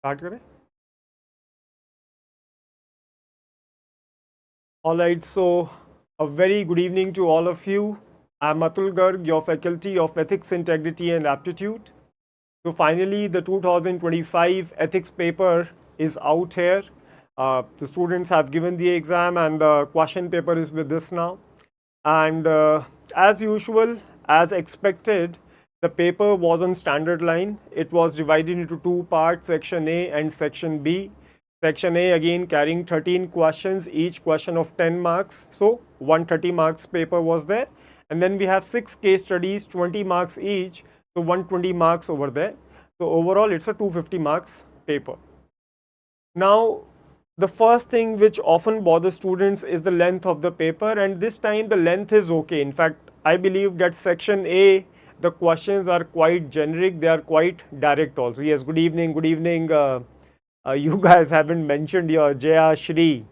Start करें? All right, so a very good evening to all of you. I'm Atul Garg, your faculty of Ethics, Integrity and Aptitude. So finally, the 2025 ethics paper is out here. The students have given the exam and the question paper is with us now. And as usual, as expected, the paper was on standard line. It was divided into two parts, section A and section B. Section A again carrying 13 questions, each question of 10 marks. So 130 marks paper was there. And then we have 6 case studies, 20 marks each. So 120 marks over there. So overall it's a 250 marks paper. Now, the first thing which often bothers students is the length of the paper, and this time the length is okay. In fact, I believe that section A, the questions are quite generic, they are quite direct also. Yes, good evening, good evening. You guys haven't mentioned your Jaya Shri,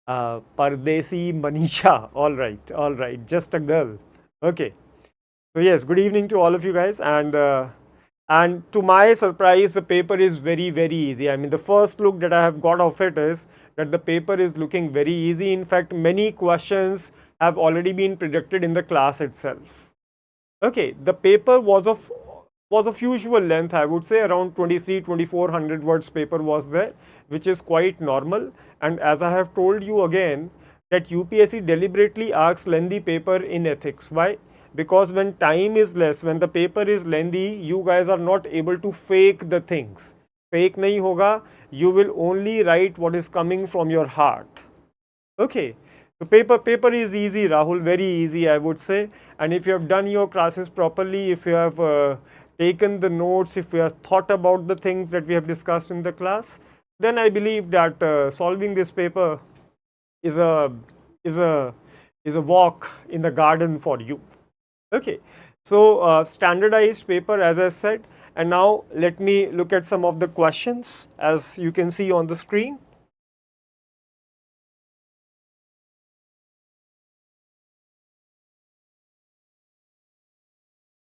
Pardesi Manisha. All right, just a girl. Okay. So yes, good evening to all of you guys, and to my surprise, the paper is very easy. I mean, the first look that I have got of it is that the paper is looking very easy. In fact, many questions have already been predicted in the class itself. Okay, the paper was of usual length. I would say around 23-2400 words paper was there, which is quite normal. And as I have told you again, that UPSC deliberately asks lengthy paper in ethics. Why? Because when time is less, when the paper is lengthy, you guys are not able to fake the things. Fake nahi hoga. You will only write what is coming from your heart. Okay, so paper is easy, Rahul, very easy, I would say. And if you have done your classes properly, if you have taken the notes, if you have thought about the things that we have discussed in the class, then I believe that solving this paper is a is a is a walk in the garden for you. Okay, so standardized paper, as I said, and now let me look at some of the questions as you can see on the screen.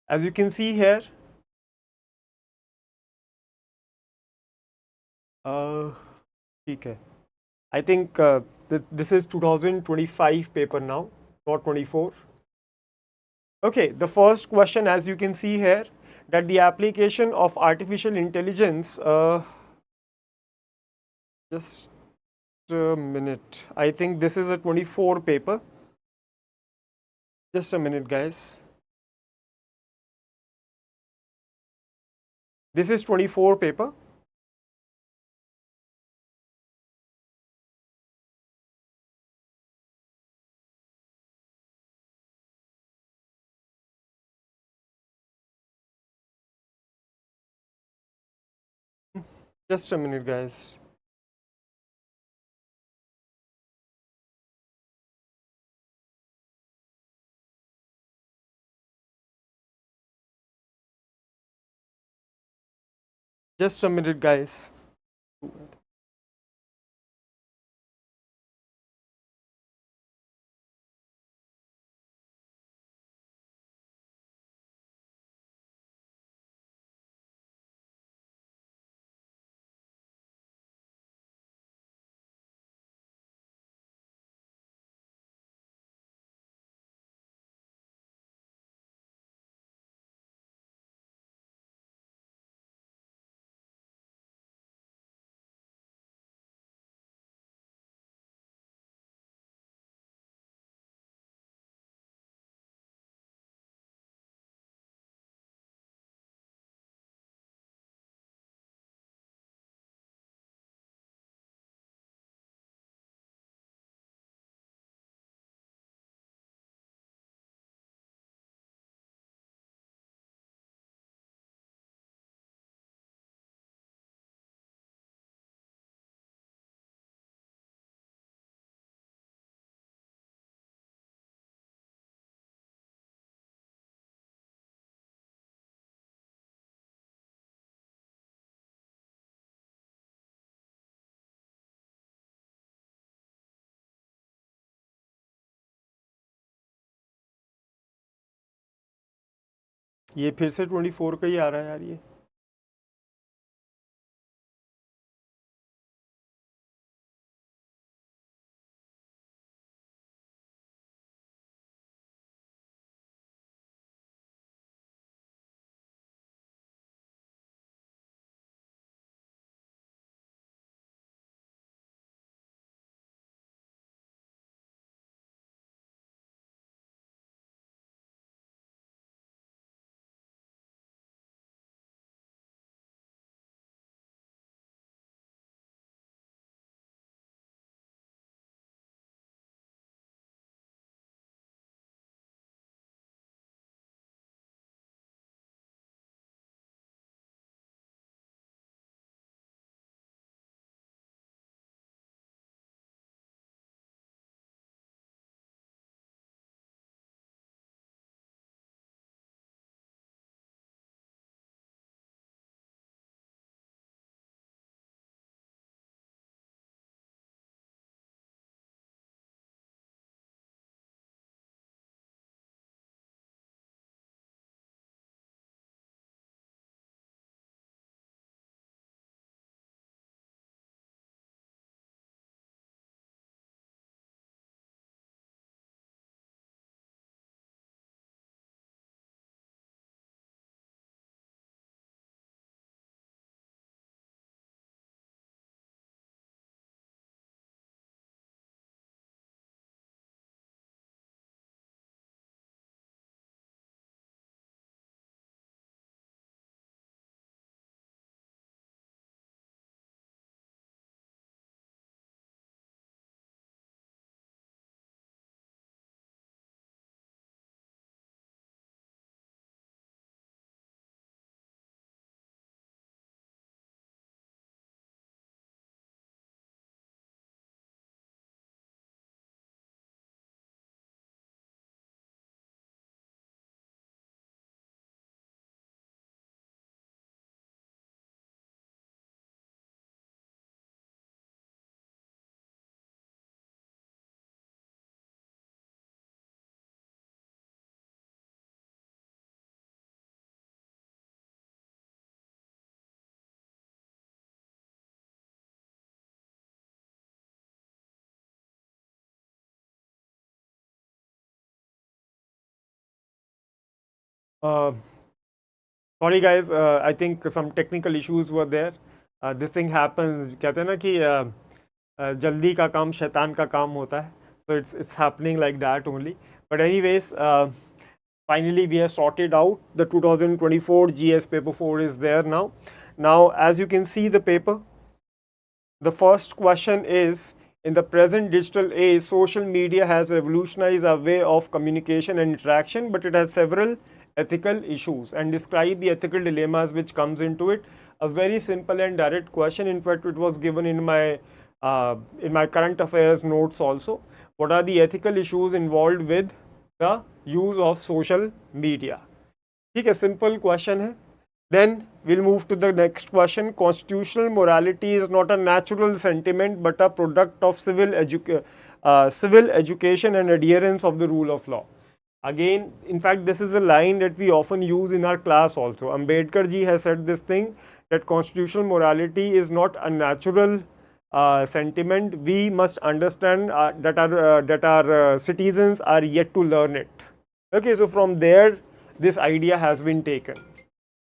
As you can see here, ठीक है. I think this is 2025 paper now, not 24. Okay, the first question, as you can see here, that the application of artificial intelligence, just a minute. I think this is a 24 paper. Just a minute, guys. This is 24 paper. Just a minute, guys. Just a minute, guys. ये फिर से 24 का ही आ रहा है यार ये. Uh, Sorry guys, I think some technical issues were there. This thing happens. कहते हैं ना कि जल्दी का काम शैतान का काम होता है. So it's happening like that only. But anyways, finally we have sorted out the 2024 GS paper 4 is there now. Now as you can see the paper, the first question is, in the present digital age, social media has revolutionized our way of communication and interaction, but it has several ethical issues, and describe the ethical dilemmas which comes into it. A very simple and direct question. In fact, it was given in my current affairs notes also. What are the ethical issues involved with the use of social media? ठीक है, simple question है. Then we'll move to the next question. Constitutional morality is not a natural sentiment but a product of civil education and adherence of the rule of law. Again, in fact, this is a line that we often use in our class also. Ambedkar ji has said this thing, that constitutional morality is not a natural sentiment. We must understand that our citizens are yet to learn it. Okay, so from there, this idea has been taken.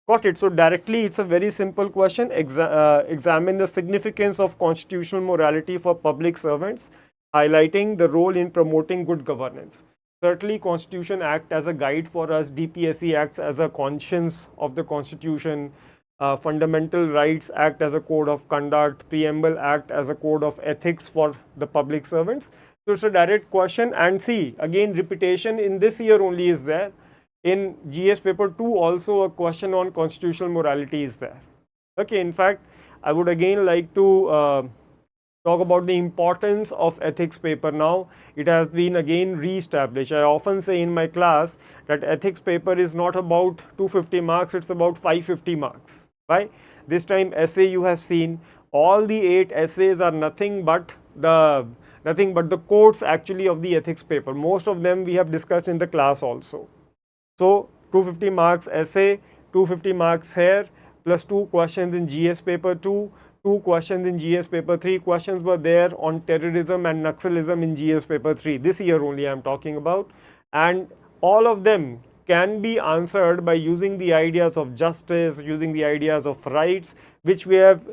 Got it? So directly, it's a very simple question. Examine the significance of constitutional morality for public servants, highlighting the role in promoting good governance. Certainly, Constitution acts as a guide for us. DPSC acts as a conscience of the Constitution. Fundamental rights act as a code of conduct. Preamble act as a code of ethics for the public servants. So it's a direct question. And see, again, repetition in this year only is there. In GS paper 2 also a question on constitutional morality is there. Okay, in fact, I would again like to talk about the importance of ethics paper now. It has been again re-established. I often say in my class that ethics paper is not about 250 marks, it's about 550 marks. Why? This time essay you have seen, all the 8 essays are nothing but the quotes actually of the ethics paper. Most of them we have discussed in the class also. So 250 marks essay, 250 marks here, plus 2 questions in GS paper 2, 2 questions in GS paper 3. Questions were there on terrorism and Naxalism in GS paper 3. This year only I am talking about. And all of them can be answered by using the ideas of justice, using the ideas of rights, which we have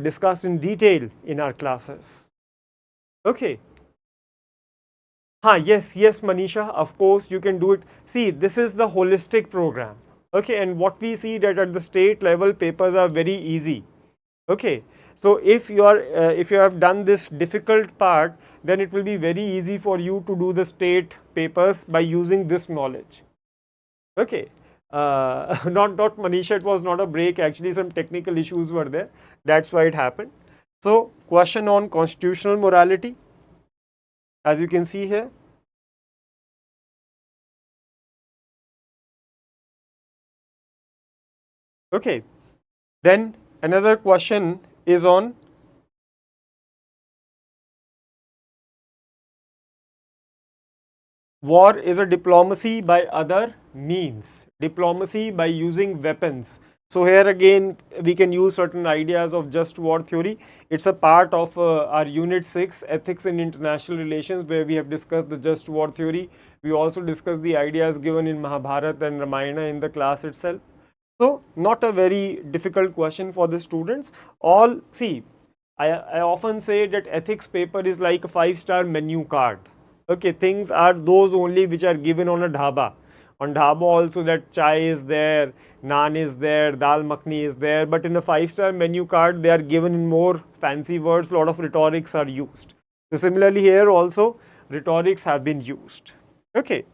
discussed in detail in our classes. Okay. Yes, Manisha, of course you can do it. See, this is the holistic program. Okay, and what we see that at the state level papers are very easy. Okay, so if you have done this difficult part, then it will be very easy for you to do the state papers by using this knowledge. Okay, not Manisha, it was not a break, actually some technical issues were there, that's why it happened. So question on constitutional morality, as you can see here. Okay, then another question is on war is a diplomacy by other means, diplomacy by using weapons. So here again we can use certain ideas of just war theory. It's a part of our unit 6 ethics in international relations, where we have discussed the just war theory. We also discussed the ideas given in Mahabharata and Ramayana in the class itself. So not a very difficult question for the students. I often say that ethics paper is like a 5-star menu card. Okay, things are those only which are given on a dhaba. On dhaba also that chai is there, naan is there, dal makhni is there, but in a 5-star menu card they are given in more fancy words, a lot of rhetorics are used. So similarly here also rhetorics have been used. Okay.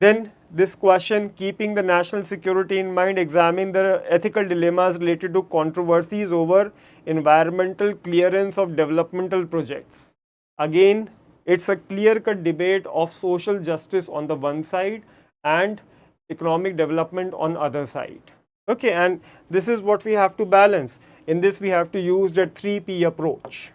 Then this question, keeping the national security in mind, examine the ethical dilemmas related to controversies over environmental clearance of developmental projects. Again, it's a clear-cut debate of social justice on the one side and economic development on other side. Okay, and this is what we have to balance. In this we have to use that 3P approach.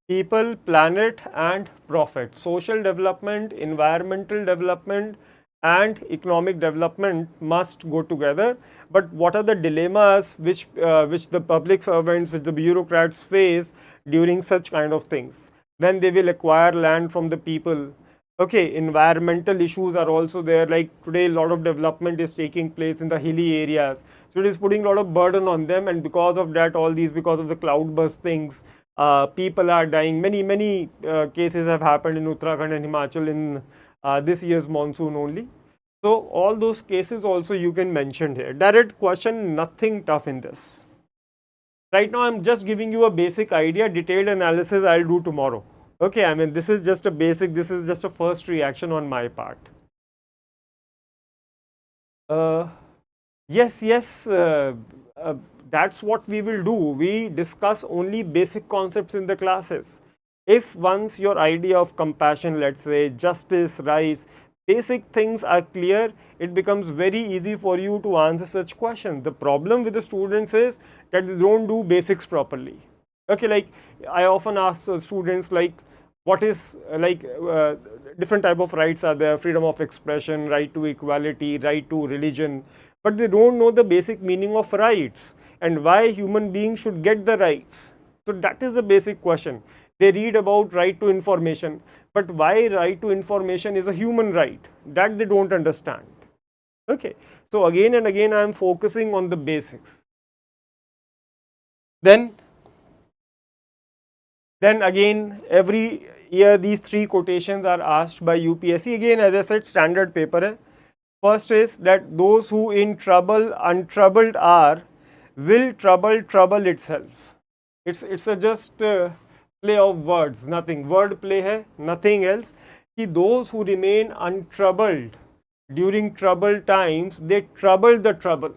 People, planet and profit. Social development, environmental development and economic development must go together. But what are the dilemmas which the public servants, which the bureaucrats face during such kind of things? When they will acquire land from the people, Okay, environmental issues are also there. Like today, a lot of development is taking place in the hilly areas. So it is putting a lot of burden on them, and because of that, all these, because of the cloudburst things, people are dying. Many cases have happened in Uttarakhand and Himachal in this year's monsoon only. So all those cases also you can mention here. Direct question, nothing tough in this. Right now, I'm just giving you a basic idea. Detailed analysis I'll do tomorrow. Okay, I mean, this is just a basic, this is just a first reaction on my part. Uh, yes, that's what we will do. We discuss only basic concepts in the classes. If once your idea of compassion, let's say, justice, rights, basic things are clear, it becomes very easy for you to answer such questions. The problem with the students is that they don't do basics properly. Okay, like I often ask students, like, what is different type of rights are there: freedom of expression, right to equality, right to religion, but they don't know the basic meaning of rights and why human beings should get the rights. So that is the basic question. They read about right to information, but why right to information is a human right, that they don't understand. Okay, so again and again I am focusing on the basics. Then again, every year these three quotations are asked by UPSC. Again, as I said, standard paper hai. First is that those who in trouble untroubled are, will trouble itself. It's a just play of words, nothing. Word play hai, nothing else. Ki those who remain untroubled during troubled times, they trouble the trouble.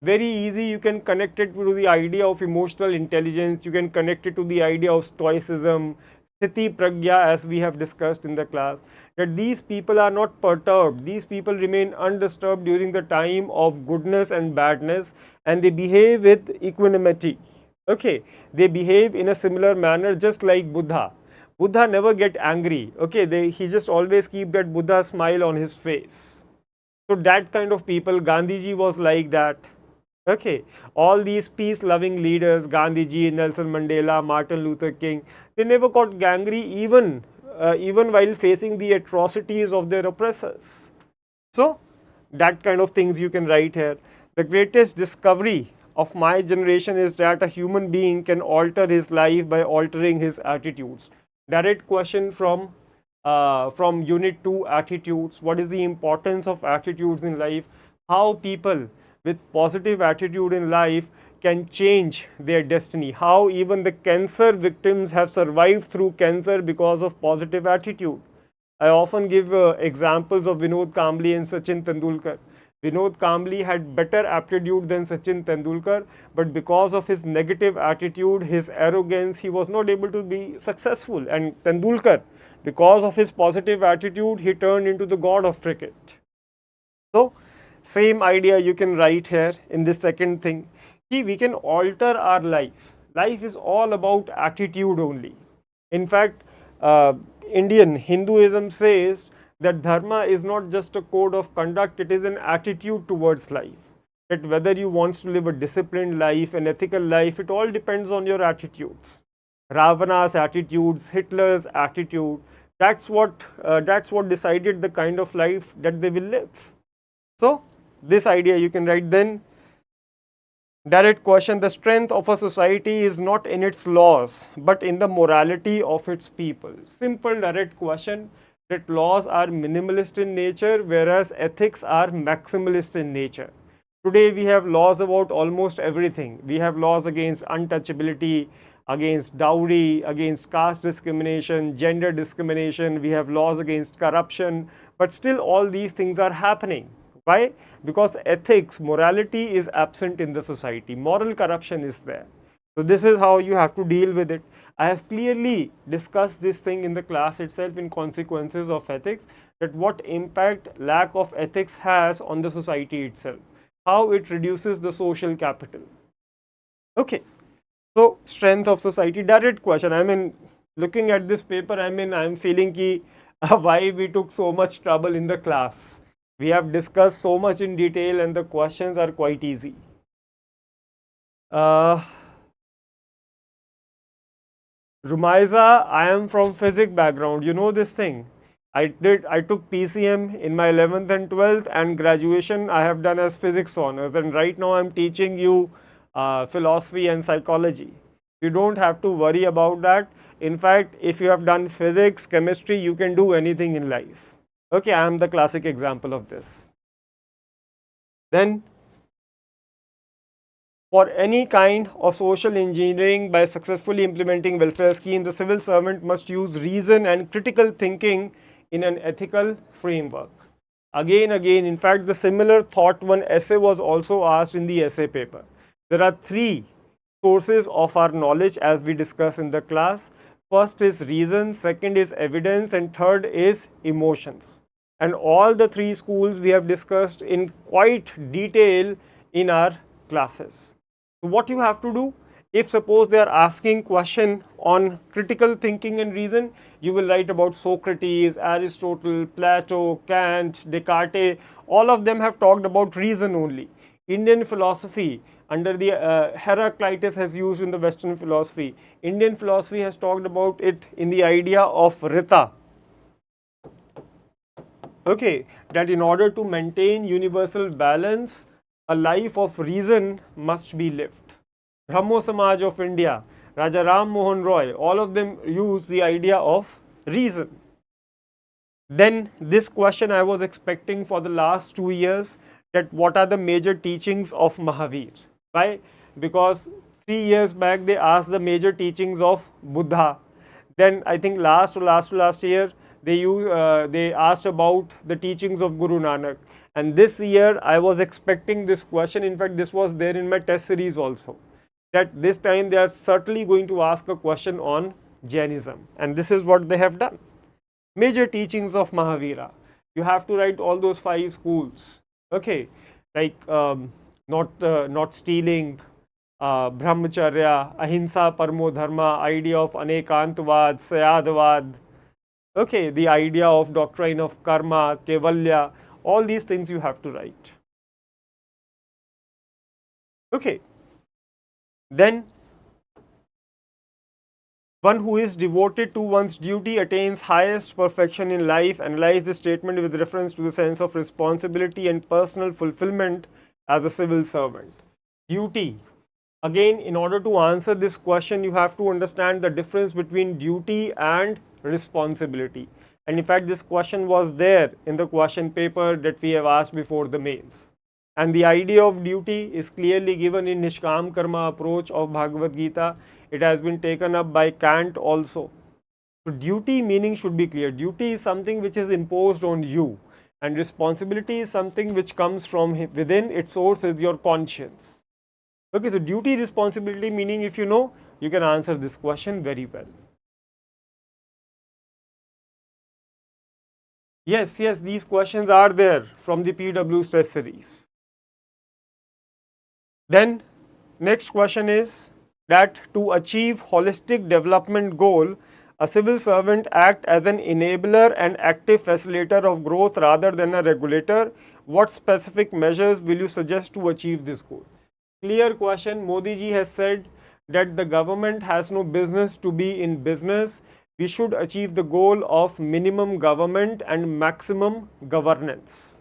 Very easy, you can connect it to the idea of emotional intelligence, you can connect it to the idea of stoicism, sthiti pragya, as we have discussed in the class, that these people are not perturbed, these people remain undisturbed during the time of goodness and badness, and they behave with equanimity. Okay, they behave in a similar manner, just like Buddha never get angry. Okay, he just always keep that Buddha smile on his face. So that kind of people, Gandhiji was like that. Okay, all these peace-loving leaders, Gandhiji, Nelson Mandela, Martin Luther King, they never got angry even while facing the atrocities of their oppressors. So that kind of things you can write here. The greatest discovery of my generation is that a human being can alter his life by altering his attitudes. Direct question from Unit 2, Attitudes. What is the importance of attitudes in life? How people with positive attitude in life can change their destiny. How even the cancer victims have survived through cancer because of positive attitude. I often give examples of Vinod Kambli and Sachin Tendulkar. Vinod Kambli had better aptitude than Sachin Tendulkar, but because of his negative attitude, his arrogance, he was not able to be successful. And Tendulkar, because of his positive attitude, he turned into the god of cricket. So, same idea you can write here in this second thing. We can alter our life. Life is all about attitude only. In fact, Indian Hinduism says that dharma is not just a code of conduct, it is an attitude towards life. That whether you want to live a disciplined life, an ethical life, it all depends on your attitudes. Ravana's attitudes, Hitler's attitude, that's what decided the kind of life that they will live. So this idea you can write. Then direct question, the strength of a society is not in its laws, but in the morality of its people. Simple direct question, that laws are minimalist in nature, whereas ethics are maximalist in nature. Today we have laws about almost everything. We have laws against untouchability, against dowry, against caste discrimination, gender discrimination. We have laws against corruption, but still all these things are happening. Why? Because ethics, morality is absent in the society. Moral corruption is there. So this is how you have to deal with it. I have clearly discussed this thing in the class itself in consequences of ethics, that what impact lack of ethics has on the society itself, how it reduces the social capital. Okay. So strength of society, direct question. I mean, looking at this paper, I mean, I'm feeling ki why we took so much trouble in the class. We have discussed so much in detail and the questions are quite easy. Rumaiza, I am from physics background. You know this thing. I took PCM in my 11th and 12th, and graduation I have done as physics honors, and right now I'm teaching you philosophy and psychology. You don't have to worry about that. In fact, if you have done physics, chemistry, you can do anything in life. Okay, I am the classic example of this. Then, for any kind of social engineering by successfully implementing welfare scheme, the civil servant must use reason and critical thinking in an ethical framework. Again, in fact, the similar thought one essay was also asked in the essay paper. There are three sources of our knowledge as we discuss in the class. First is reason, second is evidence, and third is emotions. And all the three schools we have discussed in quite detail in our classes. So what you have to do, if suppose they are asking question on critical thinking and reason, you will write about Socrates, Aristotle, Plato, Kant, Descartes. All of them have talked about reason only. Indian philosophy under the Heraclitus has used in the Western philosophy. Indian philosophy has talked about it in the idea of Rita. Okay, that in order to maintain universal balance, a life of reason must be lived. Brahmo Samaj of India, Raja Ram Mohan Roy, all of them use the idea of reason. Then this question I was expecting for the last 2 years, that what are the major teachings of Mahavir? Why? Because 3 years back they asked the major teachings of Buddha. Then I think last year they asked about the teachings of Guru Nanak. And this year I was expecting this question. In fact, this was there in my test series also. That this time they are certainly going to ask a question on Jainism. And this is what they have done. Major teachings of Mahavira. You have to write all those 5 schools. Okay, like not stealing, brahmacharya, ahimsa, parmo dharma, idea of anekantvad, sayadvad. Okay, the idea of doctrine of karma, kevalya, all these things you have to write. Okay, then one who is devoted to one's duty attains highest perfection in life. Analyze this statement with reference to the sense of responsibility and personal fulfillment as a civil servant. Duty. Again, in order to answer this question, you have to understand the difference between duty and responsibility. And in fact, this question was there in the question paper that we have asked before the mains. And the idea of duty is clearly given in Nishkam Karma approach of Bhagavad Gita. It has been taken up by Kant also. So duty meaning should be clear. Duty is something which is imposed on you, and responsibility is something which comes from within. Its source is your conscience. Okay, so duty, responsibility meaning, if you know, you can answer this question very well. Yes, these questions are there from the PW's test series. Then next question is that to achieve holistic development goal, a civil servant act as an enabler and active facilitator of growth rather than a regulator. What specific measures will you suggest to achieve this goal? Clear question. Modi ji has said that the government has no business to be in business. We should achieve the goal of minimum government and maximum governance.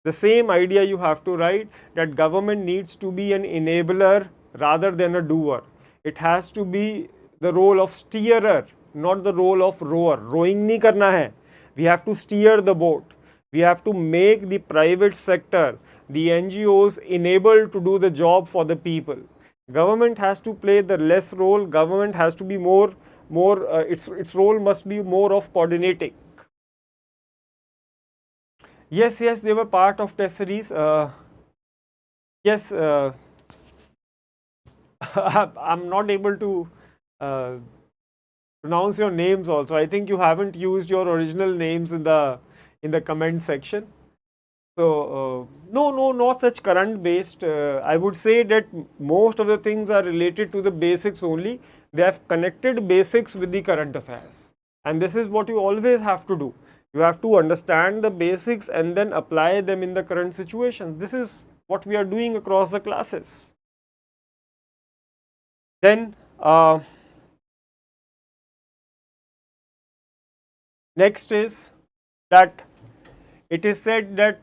The same idea you have to write, that government needs to be an enabler rather than a doer. It has to be the role of steerer, not the role of rower. Rowing nahi karna hai. We have to steer the boat. We have to make the private sector, the NGOs, enabled to do the job for the people. Government has to play the less role. Government has to be more its role must be more of coordinating. Yes, they were part of test series. Yes, I'm not able to pronounce your names also. I think you haven't used your original names in the comment section. So no, not such current based. I would say that most of the things are related to the basics only. They have connected basics with the current affairs, and this is what you always have to do. You have to understand the basics and then apply them in the current situations. This is what we are doing across the classes. Then next is that it is said that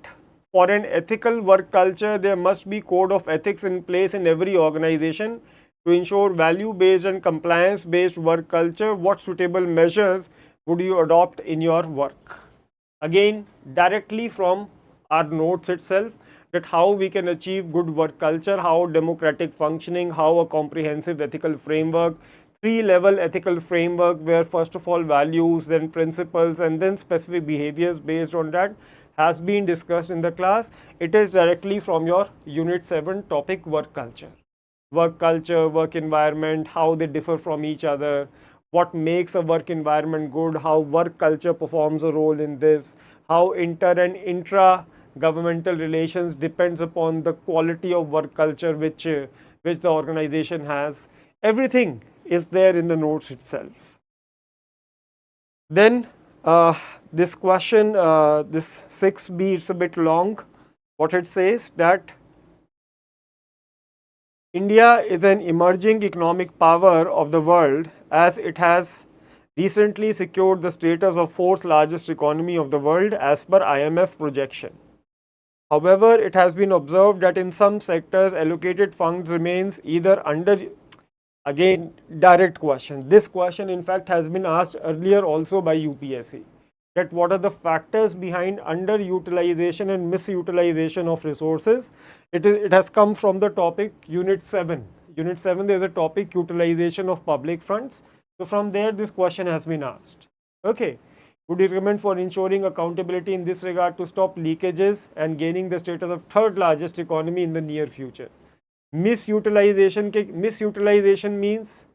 for an ethical work culture, there must be code of ethics in place in every organization to ensure value-based and compliance-based work culture. What suitable measures would you adopt in your work? Again, directly from our notes itself, that how we can achieve good work culture, how democratic functioning, how a comprehensive ethical framework, three-level ethical framework where first of all values, then principles, and then specific behaviors based on that has been discussed in the class. It is directly from your Unit 7 topic work culture. Work culture, work environment, how they differ from each other, what makes a work environment good, how work culture performs a role in this, how inter and intra governmental relations depends upon the quality of work culture which the organization has. Everything is there in the notes itself. Then this question, this 6b, it's a bit long. What it says that India is an emerging economic power of the world as it has recently secured the status of fourth largest economy of the world as per IMF projection. However, it has been observed that in some sectors allocated funds remains either under, again direct question. This question in fact has been asked earlier also by UPSC, that what are the factors behind underutilization and misutilization of resources. It has come from the topic Unit 7. Unit 7 there is a topic utilization of public funds. So from there this question has been asked. Okay. Would you recommend for ensuring accountability in this regard to stop leakages and gaining the status of third largest economy in the near future? Misutilization means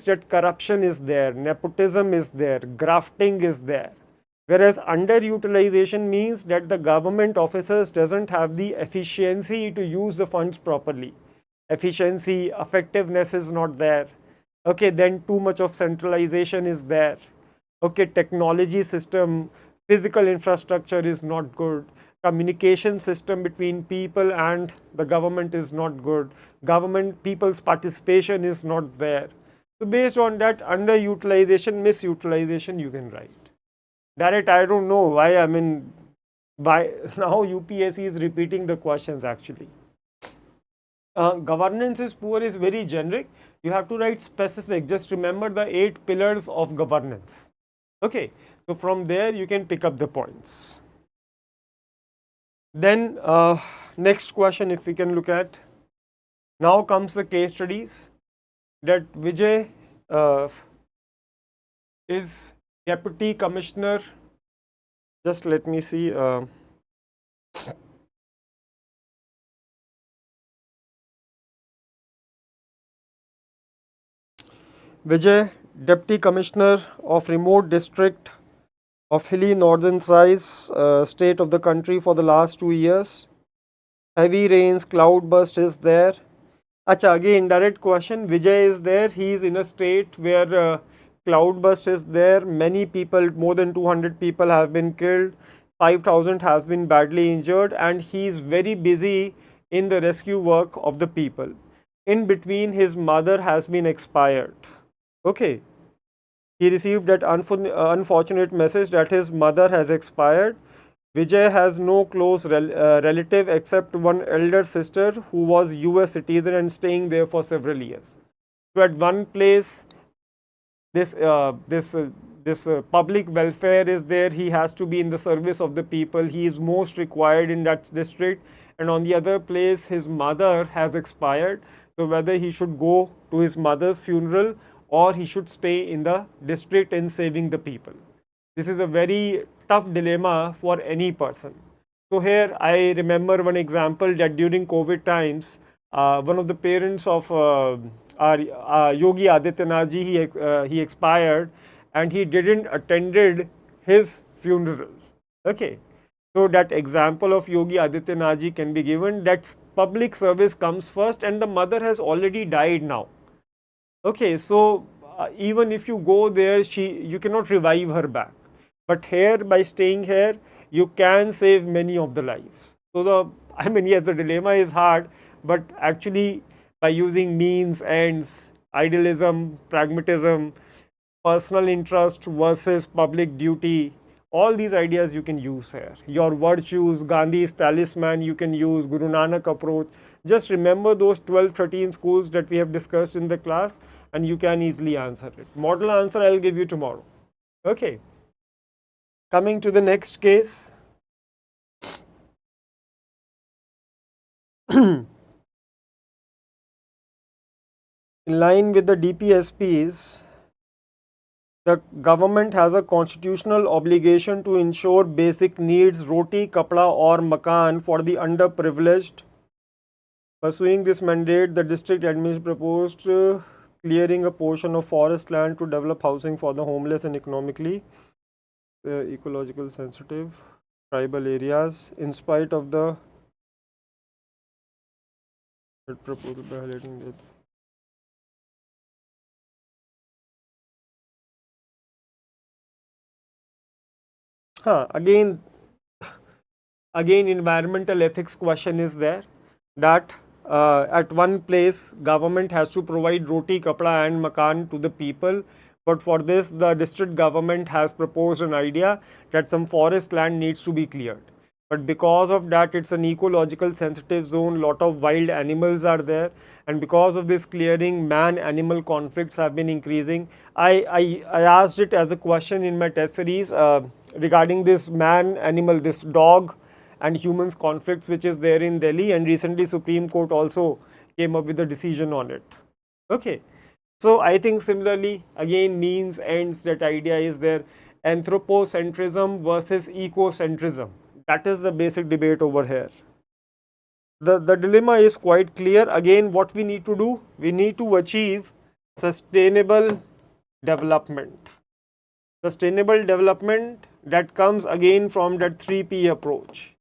that corruption is there, nepotism is there, grafting is there. Whereas underutilization means that the government officers doesn't have the efficiency to use the funds properly. Efficiency, effectiveness is not there. Okay, then too much of centralization is there. Okay, technology system, physical infrastructure is not good. Communication system between people and the government is not good. Government people's participation is not there. So based on that, underutilization, misutilization, you can write. Direct, I don't know why. I mean, why now UPSC is repeating the questions actually. Governance is poor is very generic. You have to write specific. Just remember the 8 pillars of governance. Okay, so from there you can pick up the points. Then next question, if we can look at, now comes the case studies that Vijay is Deputy Commissioner. Just let me see. Vijay, Deputy Commissioner of remote district of hilly northern size state of the country for the last 2 years. Heavy rains, cloudburst is there. Acha, again direct question. Vijay is there. He is in a state where cloudburst is there. Many people, more than 200 people have been killed. 5,000 has been badly injured, and he is very busy in the rescue work of the people. In between, his mother has been expired. Okay. He received that unfortunate message that his mother has expired. Vijay has no close relative except one elder sister who was US citizen and staying there for several years. So at one place, this public welfare is there. He has to be in the service of the people. He is most required in that district. And on the other place, his mother has expired. So whether he should go to his mother's funeral or he should stay in the district and saving the people. This is a very tough dilemma for any person. So here I remember one example that during COVID times, one of the parents of our Yogi Adityanath ji, he expired and he didn't attended his funeral. Okay. So that example of Yogi Adityanath ji can be given, that public service comes first and the mother has already died now. Okay, so even if you go there, you cannot revive her back. But here, by staying here, you can save many of the lives. So yes, the dilemma is hard, but actually by using means, ends, idealism, pragmatism, personal interest versus public duty, All these ideas you can use here. Your virtues, Gandhi's talisman, you can use Guru Nanak approach. Just remember those 12, 13 schools that we have discussed in the class, and you can easily answer it. Model answer I'll give you tomorrow. Okay. Coming to the next case. In line with the DPSPs, the government has a constitutional obligation to ensure basic needs, roti, kapda or makan for the underprivileged. Pursuing this mandate, the district admin proposed clearing a portion of forest land to develop housing for the homeless and economically ecological sensitive tribal areas. In spite of the proposal by highlighting that. Again environmental ethics question is there, that at one place government has to provide roti, kapda and makan to the people, but for this the district government has proposed an idea that some forest land needs to be cleared. But because of that, it's an ecological sensitive zone, lot of wild animals are there, and because of this clearing, man-animal conflicts have been increasing. I asked it as a question in my test series regarding this man-animal, this dog and humans conflicts which is there in Delhi, and recently Supreme Court also came up with a decision on it. Okay. So I think similarly, again, means ends, that idea is there. Anthropocentrism versus ecocentrism. That is the basic debate over here. The dilemma is quite clear. Again, what we need to do? We need to achieve sustainable development. Sustainable development that comes again from that 3P approach.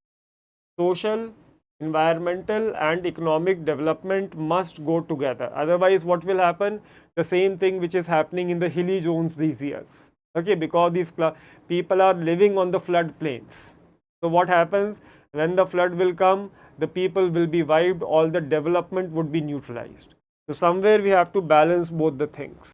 Social, environmental and economic development must go together. Otherwise, what will happen? The same thing which is happening in the hilly zones these years. Okay, because these people are living on the flood plains. So what happens? When the flood will come, the people will be wiped, all the development would be neutralized. So somewhere we have to balance both the things.